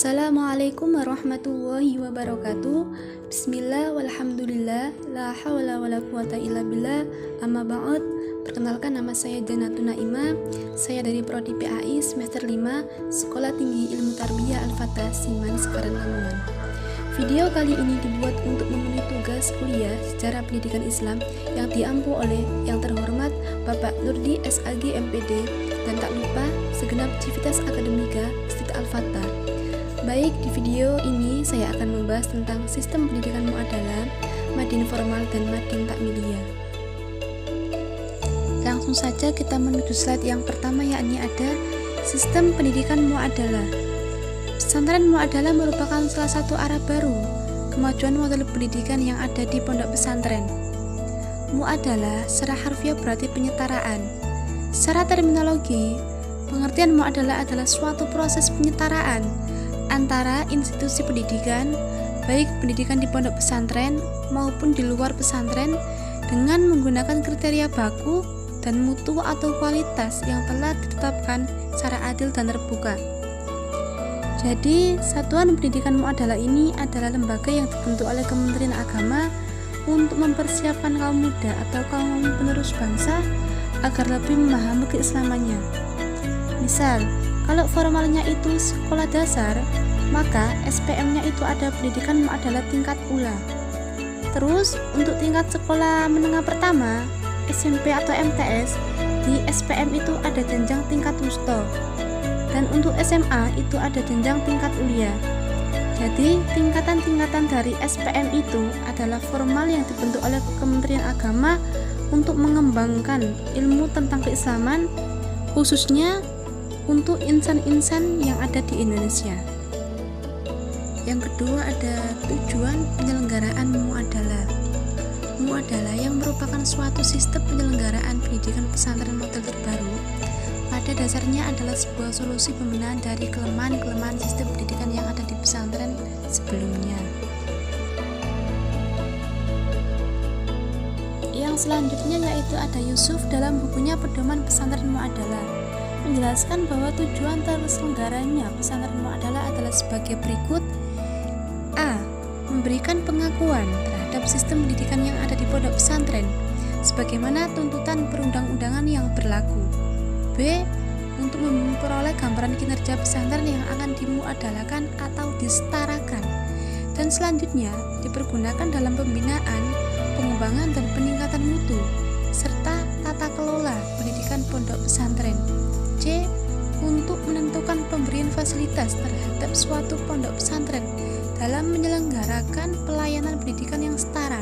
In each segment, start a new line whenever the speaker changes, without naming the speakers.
Assalamualaikum warahmatullahi wabarakatuh. Bismillah walhamdulillah la hawla wala quwata illa billah. Amma ba'd. Perkenalkan, nama saya Janatun Naimah. Saya dari Prodi PAI semester 5 Sekolah Tinggi Ilmu Tarbiyah Al-Fatah Siman Sekarang Lamongan. Video kali ini dibuat untuk memenuhi tugas kuliah sejarah pendidikan Islam yang diampu oleh yang terhormat Bapak Nurdi SAG MPD dan tak lupa segenap civitas akademika Institut Al-Fatah. Baik, di video ini saya akan membahas tentang sistem pendidikan muadalah, madin formal dan madin takmiliyah. Langsung saja kita menuju slide yang pertama, yakni ada sistem pendidikan muadalah. Pesantren muadalah merupakan salah satu arah baru kemajuan model pendidikan yang ada di pondok pesantren. Muadalah secara harfiah berarti penyetaraan. Secara terminologi, pengertian muadalah adalah suatu proses penyetaraan antara institusi pendidikan, baik pendidikan di pondok pesantren maupun di luar pesantren, dengan menggunakan kriteria baku dan mutu atau kualitas yang telah ditetapkan secara adil dan terbuka. Jadi, Satuan Pendidikan Muadalah ini adalah lembaga yang dibentuk oleh Kementerian Agama untuk mempersiapkan kaum muda atau kaum penerus bangsa agar lebih memahami keislamannya. Misal, kalau formalnya itu sekolah dasar, maka SPM-nya itu ada pendidikan muadalah tingkat ula. Terus, untuk tingkat sekolah menengah pertama, SMP atau MTS, di SPM itu ada jenjang tingkat wusta. Dan untuk SMA itu ada jenjang tingkat ulia. Jadi, tingkatan-tingkatan dari SPM itu adalah formal yang dibentuk oleh Kementerian Agama untuk mengembangkan ilmu tentang keislaman, khususnya untuk insan-insan yang ada di Indonesia. Yang kedua ada tujuan penyelenggaraan muadalah. Muadalah yang merupakan suatu sistem penyelenggaraan pendidikan pesantren model terbaru, pada dasarnya adalah sebuah solusi pembenahan dari kelemahan-kelemahan sistem pendidikan yang ada di pesantren sebelumnya. Yang selanjutnya yaitu ada Yusuf dalam bukunya Pedoman Pesantren Muadalah, menjelaskan bahwa tujuan terselenggaranya pesantren muadalah adalah sebagai berikut. A. Memberikan pengakuan terhadap sistem pendidikan yang ada di pondok pesantren sebagaimana tuntutan perundang-undangan yang berlaku. B. Untuk memperoleh gambaran kinerja pesantren yang akan dimuadalahkan atau disetarakan. Dan selanjutnya dipergunakan dalam pembinaan, pengembangan dan peningkatan mutu serta tata kelola pendidikan pondok pesantren. C. Untuk menentukan pemberian fasilitas terhadap suatu pondok pesantren dalam menyelenggarakan pelayanan pendidikan yang setara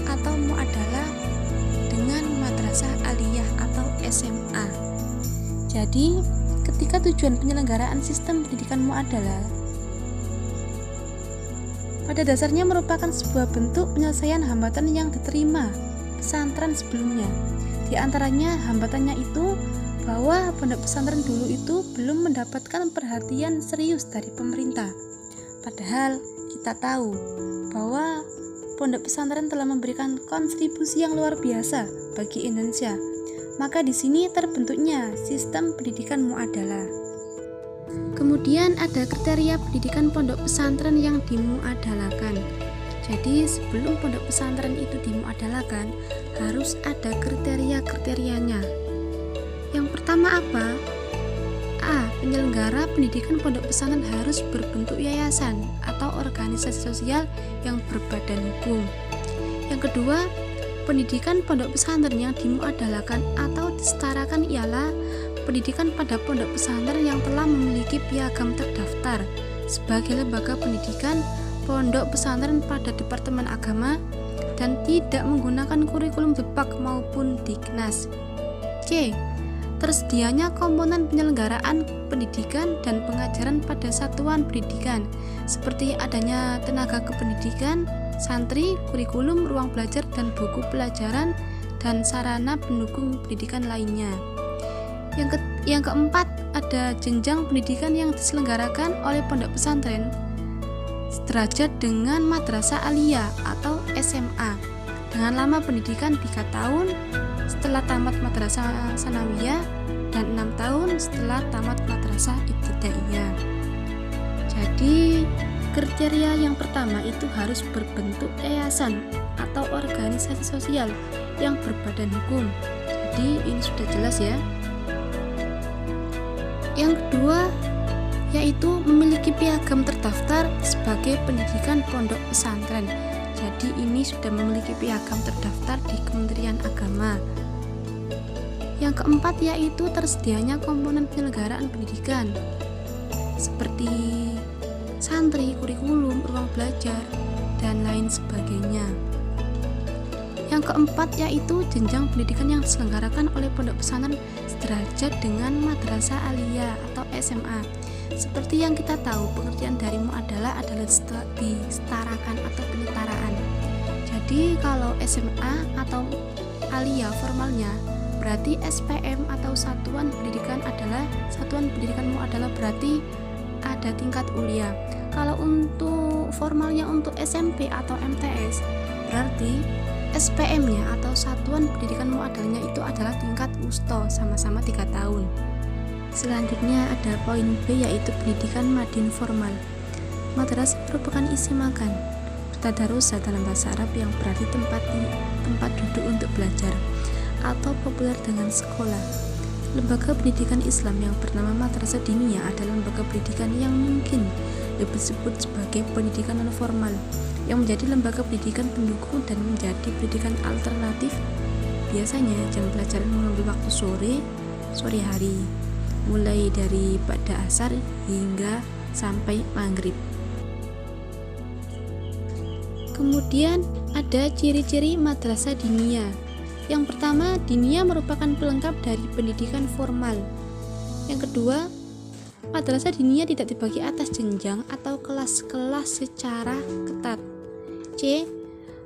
atau muadalah dengan madrasah aliyah atau SMA. Jadi, ketika tujuan penyelenggaraan sistem pendidikan muadalah pada dasarnya merupakan sebuah bentuk penyelesaian hambatan yang diterima pesantren sebelumnya. Di antaranya hambatannya itu bahwa pondok pesantren dulu itu belum mendapatkan perhatian serius dari pemerintah. Padahal kita tahu bahwa pondok pesantren telah memberikan kontribusi yang luar biasa bagi Indonesia. Maka di sini terbentuknya sistem pendidikan muadalah. Kemudian ada kriteria pendidikan pondok pesantren yang dimuadalahkan. Jadi sebelum pondok pesantren itu dimuadalahkan, harus ada kriteria-kriterianya. Yang pertama apa? A. Penyelenggara pendidikan pondok pesantren harus berbentuk yayasan atau organisasi sosial yang berbadan hukum. Yang kedua, pendidikan pondok pesantren yang dimuadalahkan atau disetarakan ialah pendidikan pada pondok pesantren yang telah memiliki piagam terdaftar sebagai lembaga pendidikan pondok pesantren pada Departemen Agama dan tidak menggunakan kurikulum Depak maupun Diknas. C. Tersedianya komponen penyelenggaraan pendidikan dan pengajaran pada satuan pendidikan seperti adanya tenaga kependidikan, santri, kurikulum, ruang belajar dan buku pelajaran dan sarana pendukung pendidikan lainnya. Yang keempat, ada jenjang pendidikan yang diselenggarakan oleh pondok pesantren sederajat dengan madrasah aliyah atau SMA dengan lama pendidikan 3 tahun setelah tamat madrasah sanawiyah dan 6 tahun setelah tamat madrasah ibtidaiyah. Jadi kriteria yang pertama itu harus berbentuk yayasan atau organisasi sosial yang berbadan hukum. Jadi ini sudah jelas ya. Yang kedua yaitu memiliki piagam terdaftar sebagai pendidikan pondok pesantren. Jadi ini sudah memiliki piagam terdaftar di Kementerian Agama. Yang keempat yaitu tersedianya komponen penyelenggaraan pendidikan seperti santri, kurikulum, ruang belajar, dan lain sebagainya. Yang keempat yaitu jenjang pendidikan yang diselenggarakan oleh pondok pesantren sederajat dengan madrasah aliyah atau SMA. Seperti yang kita tahu, pengertian dari muadalah adalah disetarakan atau penyetaraan. Jadi kalau SMA atau aliyah formalnya berarti SPM atau satuan pendidikan muadalah berarti ada tingkat ulia. Kalau untuk formalnya untuk SMP atau MTS berarti SPM-nya atau satuan pendidikan muadalahnya itu adalah tingkat wusta, sama-sama 3 tahun. Selanjutnya ada poin B yaitu pendidikan madin formal. Madrasah merupakan isi makan tadarusa dalam bahasa Arab yang berarti tempat duduk untuk belajar atau populer dengan sekolah. Lembaga pendidikan Islam yang bernama Madrasah Diniyah adalah lembaga pendidikan yang mungkin disebut sebagai pendidikan non formal yang menjadi lembaga pendidikan pendukung dan menjadi pendidikan alternatif. Biasanya jam pelajaran mengambil waktu sore hari, mulai dari pada asar hingga sampai maghrib. Kemudian ada ciri-ciri madrasah diniyah. Yang pertama, diniyah merupakan pelengkap dari pendidikan formal. Yang kedua, madrasah diniyah tidak dibagi atas jenjang atau kelas-kelas secara ketat. C.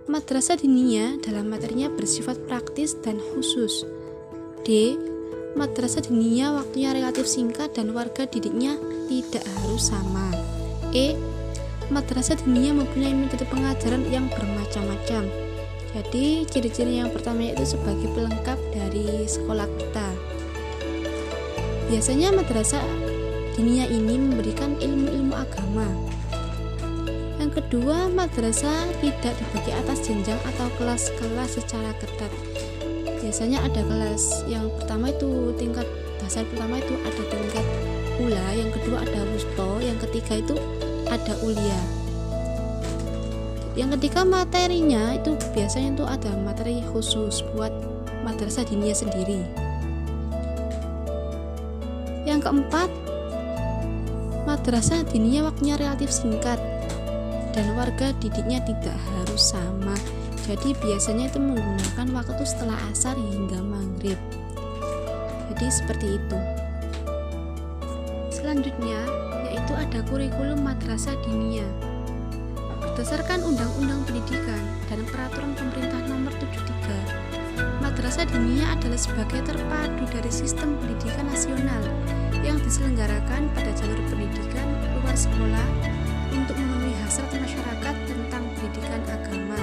Madrasah diniyah dalam materinya bersifat praktis dan khusus. D. Madrasah diniyah waktunya relatif singkat dan warga didiknya tidak harus sama. E. Madrasah diniyah mempunyai metode pengajaran yang bermacam-macam. Jadi ciri-ciri yang pertama yaitu sebagai pelengkap dari sekolah kita. Biasanya madrasah diniyah ini memberikan ilmu-ilmu agama. Yang kedua, madrasah tidak dibagi atas jenjang atau kelas-kelas secara ketat. Biasanya ada kelas yang pertama itu tingkat dasar pertama itu ada tingkat ula, yang kedua ada wusta, yang ketiga itu ada ulia. Yang ketiga materinya itu biasanya itu ada materi khusus buat madrasah diniyah sendiri. Yang keempat, madrasah diniyah waktunya relatif singkat dan warga didiknya tidak harus sama. Jadi biasanya itu menggunakan waktu setelah asar hingga maghrib. Jadi seperti itu. Selanjutnya yaitu ada kurikulum madrasah diniyah. Berdasarkan Undang-Undang Pendidikan dan Peraturan Pemerintah Nomor 73, madrasah diniyah adalah sebagai terpadu dari sistem pendidikan nasional yang diselenggarakan pada jalur pendidikan luar sekolah untuk memenuhi hasrat masyarakat tentang pendidikan agama.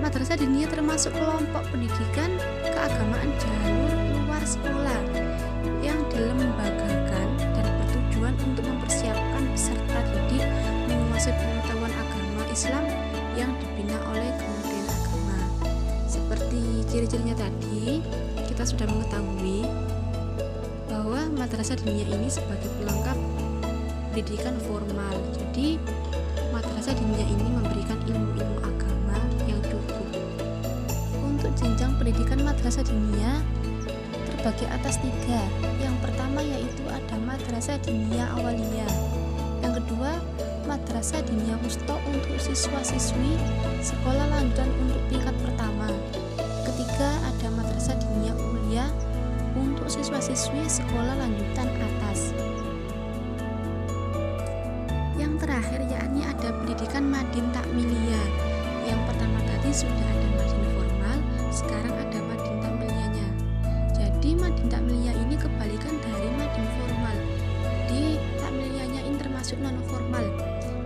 Madrasah diniyah termasuk kelompok pendidikan keagamaan jalur luar sekolah yang dilembagakan dan bertujuan untuk mempersiapkan peserta didik menguasai pengetahuan agama Islam yang dibina oleh Kementerian Agama. Seperti ciri-cirinya tadi, kita sudah mengetahui bahwa madrasah diniyah ini sebagai pelengkap pendidikan formal. Jadi madrasah diniyah ini memberikan ilmu-ilmu agama yang cukup. Untuk jenjang pendidikan madrasah diniyah terbagi atas 3. Yang pertama yaitu ada madrasah diniyah awaliyah. Yang kedua, madrasah diniyah wusta untuk siswa-siswi sekolah lanjutan untuk tingkat pertama. Ketiga, ada madrasah diniyah ulia untuk siswa-siswi sekolah lanjutan atas. Yang terakhir yakni ada pendidikan madin takmiliyah. Yang pertama tadi sudah ada madin formal, sekarang ada madin takmiliyahnya. Jadi madin takmiliyah ini kebalikan dari madin formal. Di takmiliyahnya ini termasuk non formal.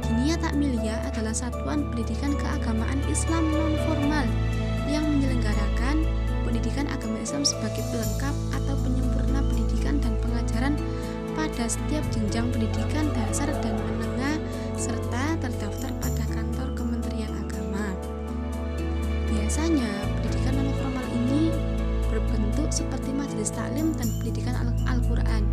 Diniyah takmiliyah adalah satuan pendidikan keagamaan Islam non formal yang menyelenggarakan pendidikan agama Islam sebagai pelengkap atau penyempurna pendidikan dan pengajaran pada setiap jenjang pendidikan dasar dan menengah terdaftar pada kantor Kementerian Agama. Biasanya pendidikan non formal ini berbentuk seperti majelis taklim dan pendidikan Al-Quran.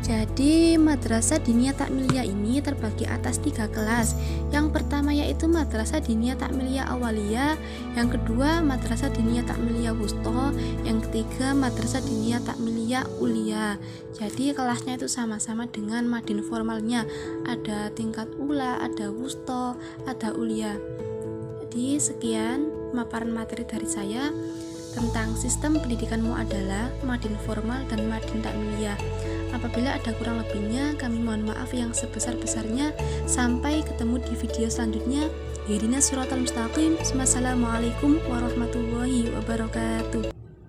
Jadi Madrasah Diniyah Takmiliyah ini terbagi atas 3 kelas. Yang pertama yaitu Madrasah Diniyah Takmiliyah Awaliyah, yang kedua Madrasah Diniyah Takmiliyah Wusto, yang ketiga Madrasah Diniyah Takmiliyah Ulia. Jadi kelasnya itu sama-sama dengan madin formalnya, ada tingkat ula, ada wusto, ada ulia. Jadi sekian pemaparan materi dari saya tentang sistem pendidikan muadalah, madin formal dan madin takmiliyah. Apabila ada kurang lebihnya, kami mohon maaf yang sebesar-besarnya. Sampai ketemu di video selanjutnya. Ihdinas siratal mustaqim. Wassalamualaikum warahmatullahi wabarakatuh.